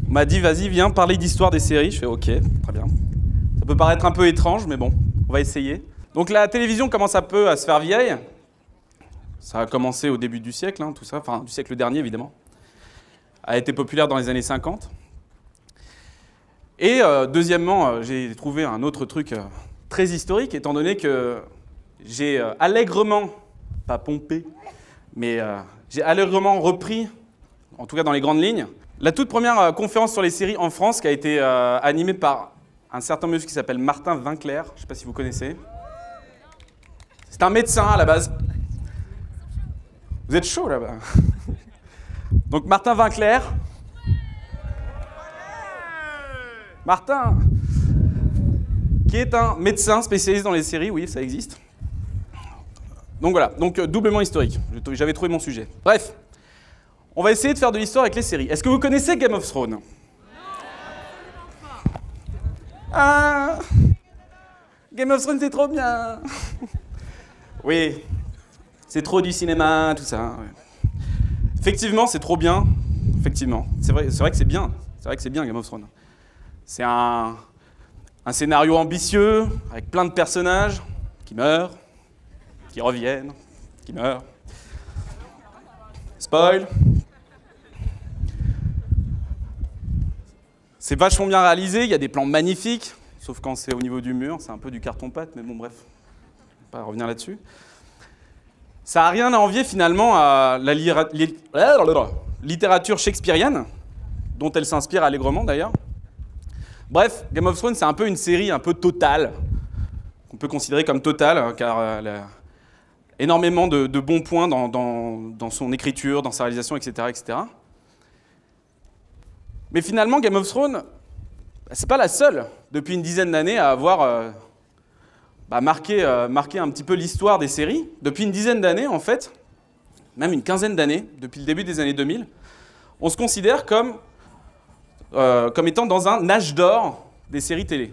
On m'a dit, vas-y, viens parler d'histoire des séries. Je fais, ok, très bien. Ça peut paraître un peu étrange, mais bon, on va essayer. Donc la télévision commence un peu à se faire vieille. Ça a commencé au début du siècle, hein, tout ça, enfin du siècle dernier, évidemment. A été populaire dans les années 50. Et deuxièmement, j'ai trouvé un autre truc très historique, étant donné que j'ai allègrement, pas pompé, mais j'ai allègrement repris, en tout cas dans les grandes lignes, la toute première conférence sur les séries en France qui a été animée par un certain monsieur qui s'appelle Martin Winkler, je ne sais pas si vous connaissez. C'est un médecin à la base. Vous êtes chaud là-bas. Donc Martin Winkler. Martin, qui est un médecin spécialiste dans les séries, oui, ça existe. Donc voilà, donc doublement historique. J'avais trouvé mon sujet. Bref, on va essayer de faire de l'histoire avec les séries. Est-ce que vous connaissez Game of Thrones? Ah, Game of Thrones, c'est trop bien. Oui, c'est trop du cinéma, tout ça. Ouais. Effectivement, c'est trop bien. Effectivement, c'est vrai que c'est bien. C'est vrai que c'est bien Game of Thrones. C'est un scénario ambitieux, avec plein de personnages qui meurent, qui reviennent, qui meurent. Spoil. C'est vachement bien réalisé, il y a des plans magnifiques, sauf quand c'est au niveau du mur, c'est un peu du carton-pâte, mais bon bref, on va pas revenir là-dessus. Ça n'a rien à envier finalement à la littérature shakespearienne, dont elle s'inspire allègrement d'ailleurs. Bref, Game of Thrones, c'est un peu une série un peu totale, qu'on peut considérer comme totale, car elle a énormément de bons points dans son écriture, dans sa réalisation, etc., etc. Mais finalement, Game of Thrones, c'est pas la seule, depuis une dizaine d'années, à avoir marqué un petit peu l'histoire des séries. Depuis une dizaine d'années, en fait, même une quinzaine d'années, depuis le début des années 2000, on se considère comme étant dans un âge d'or des séries télé.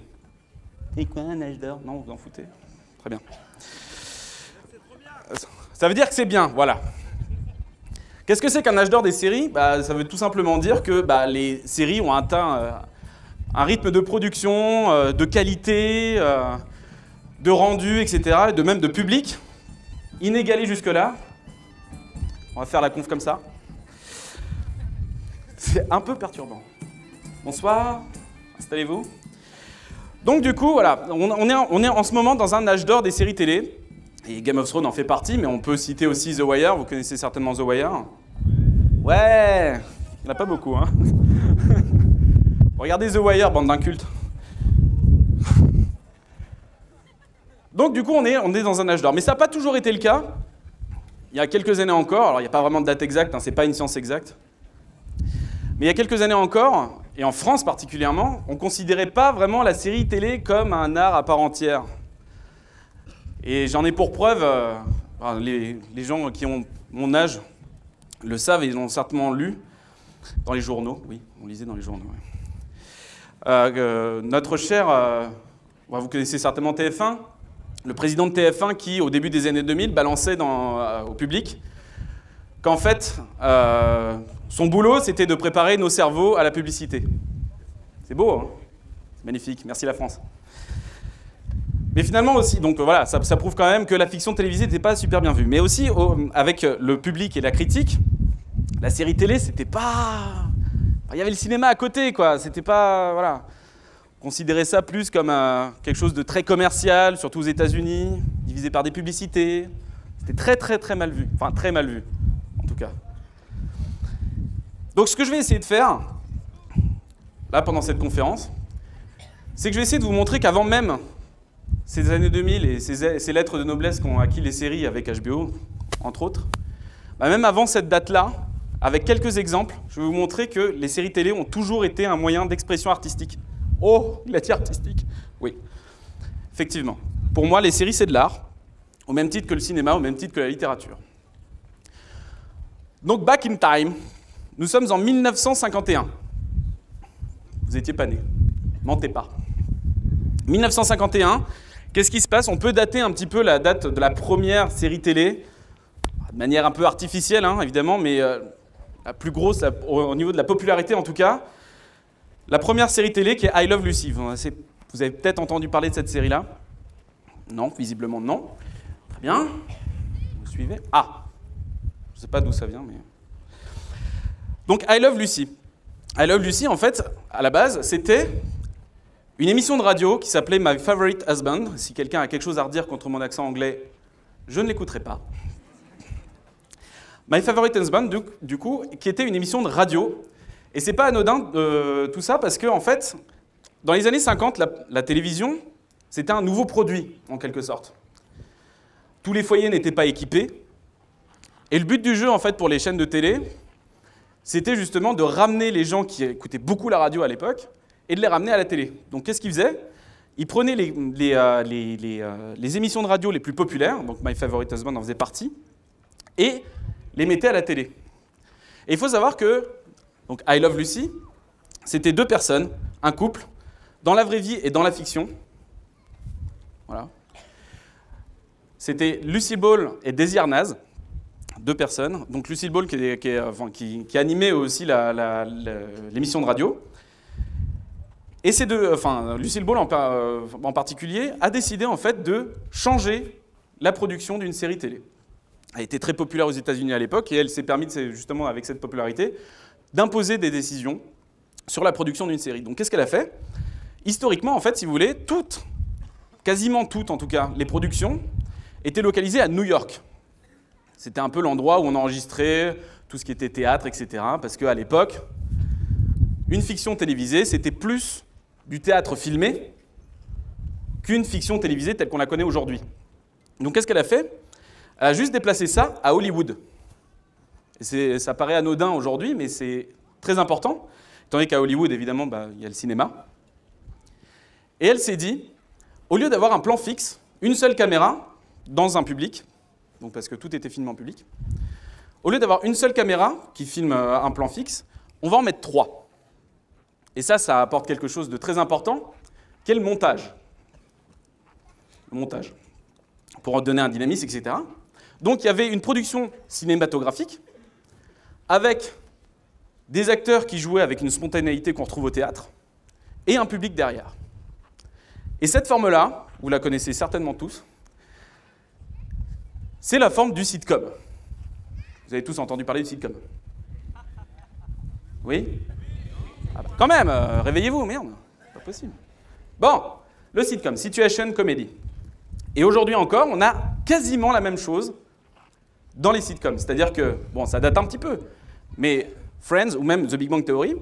Et quoi, un âge d'or? Non, vous en foutez? Très bien. Ça veut dire que c'est bien, voilà. Qu'est-ce que c'est qu'un âge d'or des séries? Ça veut tout simplement dire que les séries ont atteint un rythme de production, de qualité, de rendu, etc., et même de public, inégalé jusque-là. On va faire la conf comme ça. C'est un peu perturbant. Bonsoir, installez-vous. Donc du coup, voilà, on est en ce moment dans un âge d'or des séries télé. Et Game of Thrones en fait partie, mais on peut citer aussi The Wire. Vous connaissez certainement The Wire. Ouais, il n'y en a pas beaucoup, hein. Regardez The Wire, bande d'incultes. Donc du coup, on est dans un âge d'or. Mais ça n'a pas toujours été le cas. Il y a quelques années encore, alors il n'y a pas vraiment de date exacte, hein, c'est pas une science exacte. Mais il y a quelques années encore, et en France particulièrement, on ne considérait pas vraiment la série télé comme un art à part entière. Et j'en ai pour preuve, les gens qui ont mon âge le savent et ils l'ont certainement lu dans les journaux. Oui, on lisait dans les journaux. Ouais. Notre cher, vous connaissez certainement TF1, le président de TF1 qui, au début des années 2000, balançait au public qu'en fait, son boulot, c'était de préparer nos cerveaux à la publicité. C'est beau, hein? C'est magnifique. Merci la France. Mais finalement aussi, donc voilà, ça prouve quand même que la fiction télévisée n'était pas super bien vue. Mais aussi, avec le public et la critique, la série télé, c'était pas... Il y avait le cinéma à côté, quoi. C'était pas... Voilà. On considérait ça plus comme quelque chose de très commercial, surtout aux États-Unis, divisé par des publicités. C'était très, très, très mal vu. Enfin, très mal vu, en tout cas. Donc, ce que je vais essayer de faire, là, pendant cette conférence, c'est que je vais essayer de vous montrer qu'avant même ces années 2000 et ces lettres de noblesse qu'ont acquis les séries avec HBO, entre autres, même avant cette date-là, avec quelques exemples, je vais vous montrer que les séries télé ont toujours été un moyen d'expression artistique. Oh, il a dit artistique. Oui, effectivement. Pour moi, les séries, c'est de l'art, au même titre que le cinéma, au même titre que la littérature. Donc, back in time, nous sommes en 1951. Vous n'étiez pas nés. Mentez pas. 1951, qu'est-ce qui se passe? On peut dater un petit peu la date de la première série télé, de manière un peu artificielle, hein, évidemment, mais la plus grosse, au niveau de la popularité en tout cas. la première série télé qui est I Love Lucy. Vous avez peut-être entendu parler de cette série-là? Non, visiblement non. Très bien. Vous suivez? Ah, je ne sais pas d'où ça vient, mais... Donc, I Love Lucy. I Love Lucy, en fait, à la base, c'était une émission de radio qui s'appelait My Favorite Husband. Si quelqu'un a quelque chose à redire contre mon accent anglais, je ne l'écouterai pas. My Favorite Husband, du coup, qui était une émission de radio. Et c'est pas anodin tout ça, parce que, en fait, dans les années 50, la télévision, c'était un nouveau produit, en quelque sorte. Tous les foyers n'étaient pas équipés. Et le but du jeu, en fait, pour les chaînes de télé, c'était justement de ramener les gens qui écoutaient beaucoup la radio à l'époque et de les ramener à la télé. Donc, qu'est-ce qu'ils faisaient? Ils prenaient les émissions de radio les plus populaires, donc My Favorite Husband en faisait partie, et les mettaient à la télé. Et il faut savoir que donc I Love Lucy, c'était deux personnes, un couple, dans la vraie vie et dans la fiction. Voilà. C'était Lucille Ball et Daisy Arnaz, deux personnes. Donc Lucille Ball qui animait aussi l'émission de radio. Et ces deux, Lucille Ball en particulier, a décidé en fait de changer la production d'une série télé. Elle était très populaire aux États-Unis à l'époque et elle s'est permis, justement avec cette popularité, d'imposer des décisions sur la production d'une série. Donc qu'est-ce qu'elle a fait? Historiquement, en fait, si vous voulez, quasiment toutes en tout cas, les productions étaient localisées à New York. C'était un peu l'endroit où on enregistrait tout ce qui était théâtre, etc. Parce qu'à l'époque, une fiction télévisée, c'était plus du théâtre filmé qu'une fiction télévisée telle qu'on la connaît aujourd'hui. Donc qu'est-ce qu'elle a fait? Elle a juste déplacé ça à Hollywood. Et ça paraît anodin aujourd'hui, mais c'est très important, étant donné qu'à Hollywood, évidemment, il y a le cinéma. Et elle s'est dit, au lieu d'avoir un plan fixe, une seule caméra dans un public, donc parce que tout était filmé en public, au lieu d'avoir une seule caméra qui filme un plan fixe, on va en mettre 3. Et ça apporte quelque chose de très important, qui est le montage. Le montage. Pour en donner un dynamisme, etc. Donc il y avait une production cinématographique avec des acteurs qui jouaient avec une spontanéité qu'on retrouve au théâtre et un public derrière. Et cette forme-là, vous la connaissez certainement tous, c'est la forme du sitcom. Vous avez tous entendu parler du sitcom? Oui? Ah bah quand même, réveillez-vous, merde, c'est pas possible. Bon, le sitcom, situation comedy. Et aujourd'hui encore, on a quasiment la même chose dans les sitcoms. C'est-à-dire que, bon, ça date un petit peu, mais Friends ou même The Big Bang Theory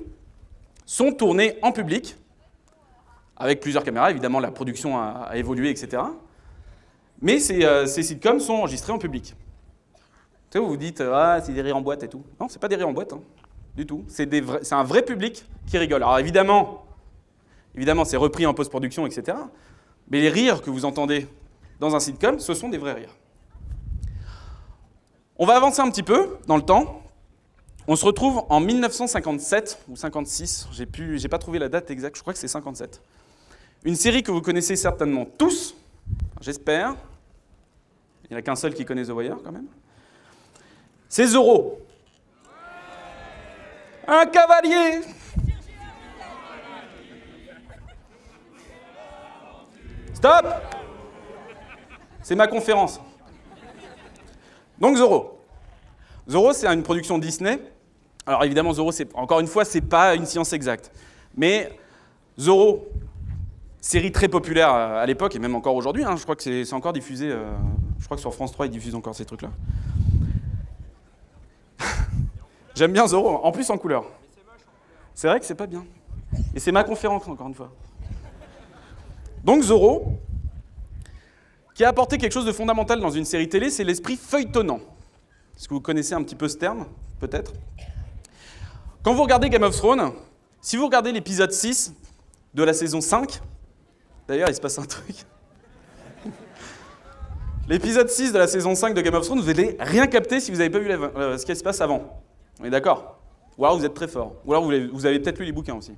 sont tournés en public, avec plusieurs caméras. Évidemment, la production a évolué, etc. Mais ces sitcoms sont enregistrés en public. Tu sais, vous vous dites, ah, c'est des rires en boîte et tout. Non, c'est pas des rires en boîte, hein, du tout. C'est un vrai public qui rigole. Alors évidemment, c'est repris en post-production, etc. Mais les rires que vous entendez dans un sitcom, ce sont des vrais rires. On va avancer un petit peu dans le temps. On se retrouve en 1957 ou 56, j'ai pas trouvé la date exacte, je crois que c'est 57. Une série que vous connaissez certainement tous, j'espère. Il n'y en a qu'un seul qui connaît The Wire quand même. C'est Zorro. Un cavalier. Stop! C'est ma conférence. Donc Zorro. Zorro, c'est une production Disney. Alors évidemment, Zorro, encore une fois, c'est pas une science exacte. Mais Zorro, série très populaire à l'époque, et même encore aujourd'hui, hein, je crois que c'est encore diffusé, je crois que sur France 3, ils diffusent encore ces trucs-là. J'aime bien Zorro, en plus en couleur. C'est vrai que c'est pas bien. Et c'est ma conférence, encore une fois. Donc Zorro, qui a apporté quelque chose de fondamental dans une série télé, c'est l'esprit feuilletonnant. Est-ce que vous connaissez un petit peu ce terme, peut-être? Quand vous regardez Game of Thrones, si vous regardez l'épisode 6 de la saison 5, d'ailleurs, il se passe un truc. L'épisode 6 de la saison 5 de Game of Thrones, vous n'allez rien capter si vous n'avez pas vu ce qui se passe avant. On est d'accord? Ou alors vous êtes très fort. Ou alors vous avez peut-être lu les bouquins aussi.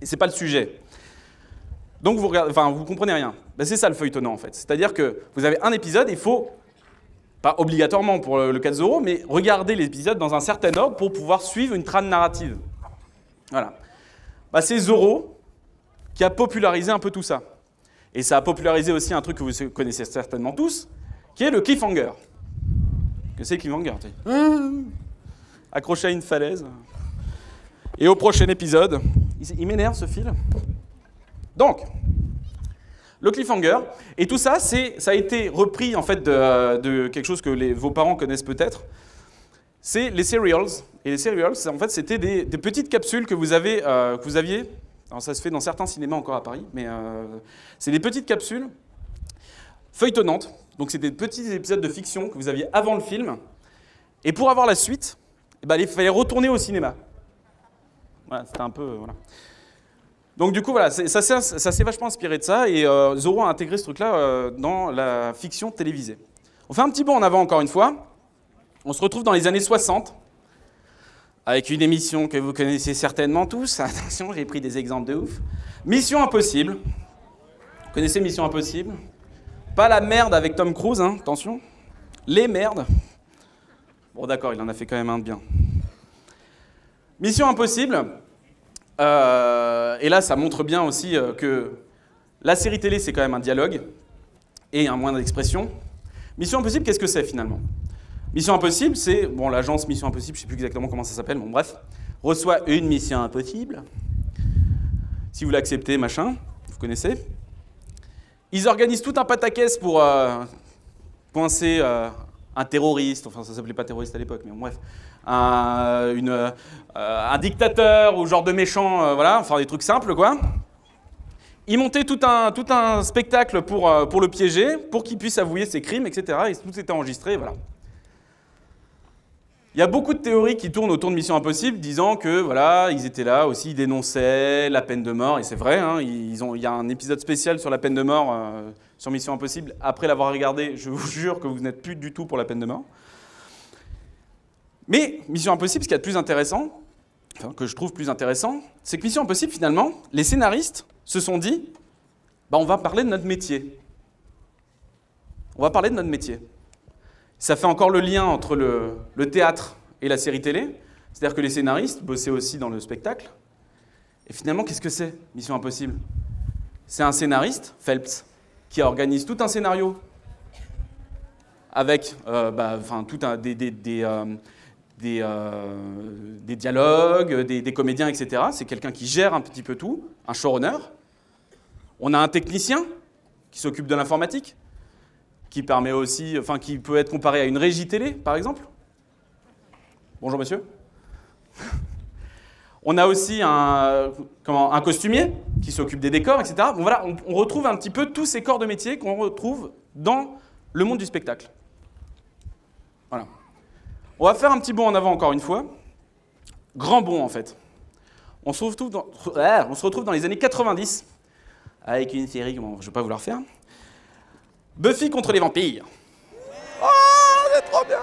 Et ce n'est pas le sujet. Donc vous comprenez rien. Ben, c'est ça le feuilletonnant en fait. C'est-à-dire que vous avez un épisode, il faut, pas obligatoirement pour le cas de Zorro, mais regarder l'épisode dans un certain ordre pour pouvoir suivre une trame narrative. Voilà. bah, c'est Zorro qui a popularisé un peu tout ça. Et ça a popularisé aussi un truc que vous connaissez certainement tous, qui est le cliffhanger. Que c'est le cliffhanger, tu sais. Accroché à une falaise. Et au prochain épisode, il m'énerve ce fil. Donc, le cliffhanger, et tout ça, ça a été repris en fait de quelque chose que vos parents connaissent peut-être. C'est les serials. Et les serials, en fait, c'était des petites capsules que vous aviez. Alors ça se fait dans certains cinémas encore à Paris, mais c'est des petites capsules feuilletonnantes. Donc c'est des petits épisodes de fiction que vous aviez avant le film. Et pour avoir la suite, eh ben, il fallait retourner au cinéma. Voilà, c'était un peu... Voilà. Donc du coup, voilà, ça s'est vachement inspiré de ça, et Zorro a intégré ce truc-là dans la fiction télévisée. On fait un petit bond en avant encore une fois. On se retrouve dans les années 60, avec une émission que vous connaissez certainement tous. Attention, j'ai pris des exemples de ouf. Mission Impossible. Vous connaissez Mission Impossible? Pas la merde avec Tom Cruise, hein, attention. Les merdes. Bon d'accord, il en a fait quand même un de bien. Mission Impossible. Et là, ça montre bien aussi que la série télé, c'est quand même un dialogue et un moyen d'expression. Mission Impossible, qu'est-ce que c'est finalement? Mission Impossible, c'est... Bon, l'agence Mission Impossible, je ne sais plus exactement comment ça s'appelle, bon bref, reçoit une mission impossible. Si vous l'acceptez, machin, vous connaissez. Ils organisent tout un pataquès pour coincer un terroriste, enfin ça ne s'appelait pas terroriste à l'époque, mais bon, bref, un dictateur ou genre de méchant, voilà, enfin des trucs simples, quoi. Ils montaient tout un spectacle pour le piéger, pour qu'il puisse avouer ses crimes, etc. Et tout était enregistré, voilà. Il y a beaucoup de théories qui tournent autour de Mission Impossible, disant que voilà, ils étaient là aussi, ils dénonçaient la peine de mort, et c'est vrai, hein, il y a un épisode spécial sur la peine de mort sur Mission Impossible. Après l'avoir regardé, je vous jure que vous n'êtes plus du tout pour la peine de mort. Mais Mission Impossible, ce qu'il y a de plus intéressant, enfin, que je trouve plus intéressant, c'est que Mission Impossible, finalement, les scénaristes se sont dit, bah, on va parler de notre métier. On va parler de notre métier. Ça fait encore le lien entre le théâtre et la série télé. C'est-à-dire que les scénaristes bossaient aussi dans le spectacle. Et finalement, qu'est-ce que c'est, Mission Impossible? C'est un scénariste, Phelps, qui organise tout un scénario avec des dialogues, des comédiens, etc. C'est quelqu'un qui gère un petit peu tout, un showrunner. On a un technicien qui s'occupe de l'informatique, qui permet aussi, enfin, qui peut être comparé à une régie télé, par exemple. Bonjour, monsieur. On a aussi un costumier qui s'occupe des décors, etc. Bon, voilà, on retrouve un petit peu tous ces corps de métier qu'on retrouve dans le monde du spectacle. Voilà. On va faire un petit bond en avant encore une fois. Grand bond, en fait. On se retrouve dans les années 90, avec une série que je ne vais pas vous la refaire. Buffy contre les vampires. Oh, c'est trop bien!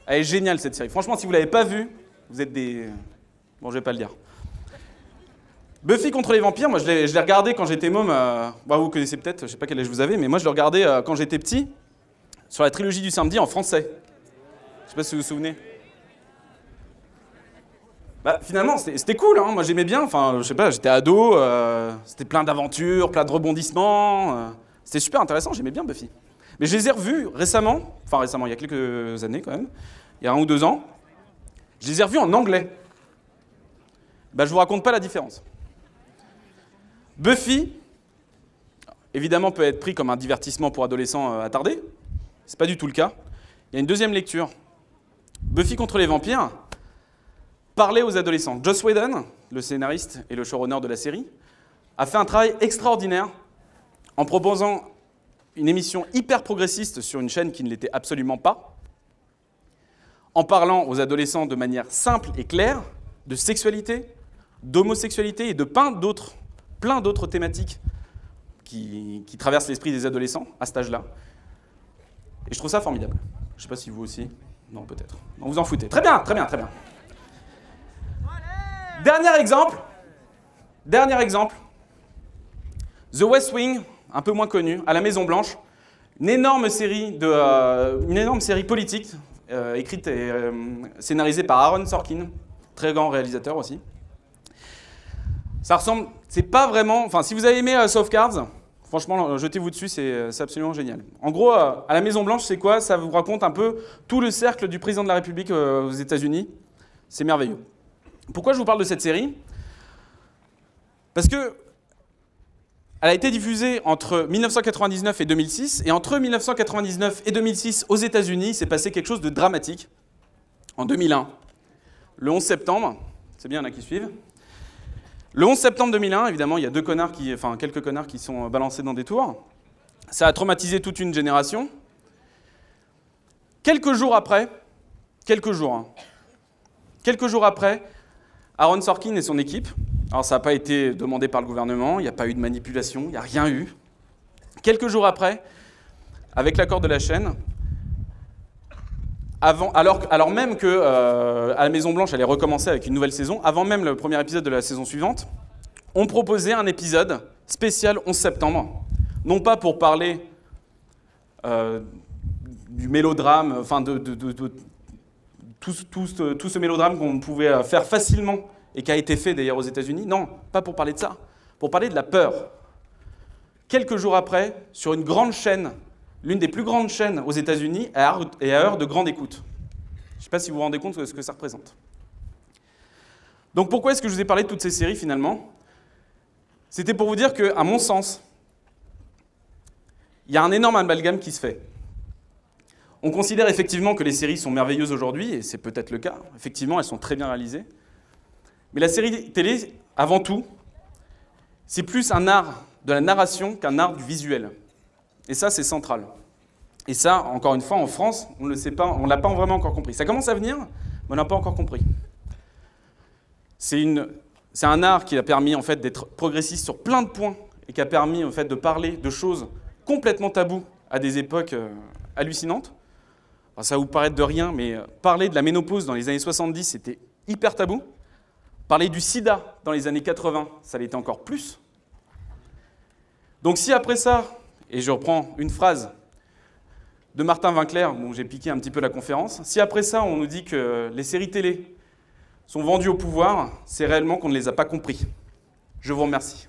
Elle est géniale, cette série. Franchement, si vous ne l'avez pas vue, vous êtes des... Bon, je ne vais pas le dire. Buffy contre les vampires, moi je l'ai regardé quand j'étais môme. Vous connaissez peut-être, je ne sais pas quel âge vous avez, mais moi je le regardais quand j'étais petit, sur la trilogie du samedi en français. Je ne sais pas si vous vous souvenez. Bah, finalement, c'était cool, hein. Moi j'aimais bien. Enfin, je sais pas, j'étais ado, c'était plein d'aventures, plein de rebondissements. C'était super intéressant, j'aimais bien Buffy. Mais je les ai revus récemment, il y a quelques années quand même, il y a 1 ou 2 ans. Je les ai revus en anglais. Bah, je vous raconte pas la différence. Buffy, évidemment, peut être pris comme un divertissement pour adolescents attardés. C'est pas du tout le cas. Il y a une deuxième lecture. Buffy contre les vampires parlait aux adolescents. Joss Whedon, le scénariste et le showrunner de la série, a fait un travail extraordinaire en proposant une émission hyper progressiste sur une chaîne qui ne l'était absolument pas, en parlant aux adolescents de manière simple et claire de sexualité, d'homosexualité et de plein d'autres thématiques qui traversent l'esprit des adolescents à cet âge-là. Et je trouve ça formidable. Je ne sais pas si vous aussi. Non, peut-être. Non, vous en foutez. Très bien, très bien, très bien. Dernier exemple. The West Wing, un peu moins connu, à la Maison Blanche. Une énorme série politique, écrite et scénarisée par Aaron Sorkin, très grand réalisateur aussi. Ça ressemble, c'est pas vraiment, enfin si vous avez aimé House of Cards, franchement jetez-vous dessus, c'est absolument génial. En gros, à la Maison Blanche, c'est quoi? Ça vous raconte un peu tout le cercle du président de la République aux États-Unis. C'est merveilleux. Pourquoi je vous parle de cette série? Parce que elle a été diffusée entre 1999 et 2006, et entre 1999 et 2006 aux États-Unis, il s'est passé quelque chose de dramatique. En 2001, le 11 septembre, c'est bien, il y en a qui suivent. Le 11 septembre 2001, évidemment, il y a quelques connards qui sont balancés dans des tours. Ça a traumatisé toute une génération. Quelques jours après, Aaron Sorkin et son équipe, alors ça n'a pas été demandé par le gouvernement, il n'y a pas eu de manipulation, il n'y a rien eu. Quelques jours après, avec l'accord de la chaîne, alors même que à la Maison-Blanche allait recommencer avec une nouvelle saison, avant même le premier épisode de la saison suivante, on proposait un épisode spécial 11 septembre. Non pas pour parler du mélodrame, enfin de tout ce mélodrame qu'on pouvait faire facilement et qui a été fait d'ailleurs aux États-Unis. Non, pas pour parler de ça, pour parler de la peur. Quelques jours après, sur une grande chaîne, l'une des plus grandes chaînes aux États-Unis, et à heure de grande écoute. Je ne sais pas si vous vous rendez compte de ce que ça représente. Donc pourquoi est-ce que je vous ai parlé de toutes ces séries finalement? C'était pour vous dire qu'à mon sens, il y a un énorme amalgame qui se fait. On considère effectivement que les séries sont merveilleuses aujourd'hui, et c'est peut-être le cas. Effectivement, elles sont très bien réalisées. Mais la série télé, avant tout, c'est plus un art de la narration qu'un art du visuel. Et ça, c'est central. Et ça, encore une fois, en France, on ne le sait pas, on ne l'a pas vraiment encore compris. Ça commence à venir, mais on n'a pas encore compris. C'est un art qui a permis en fait, d'être progressiste sur plein de points et qui a permis en fait, de parler de choses complètement taboues à des époques hallucinantes. Alors, ça va vous paraître de rien, mais parler de la ménopause dans les années 70, c'était hyper tabou. Parler du sida dans les années 80, ça l'était encore plus. Donc si après ça, et je reprends une phrase de Martin Winkler, dont j'ai piqué un petit peu la conférence, si après ça on nous dit que les séries télé sont vendues au pouvoir, c'est réellement qu'on ne les a pas compris. Je vous remercie.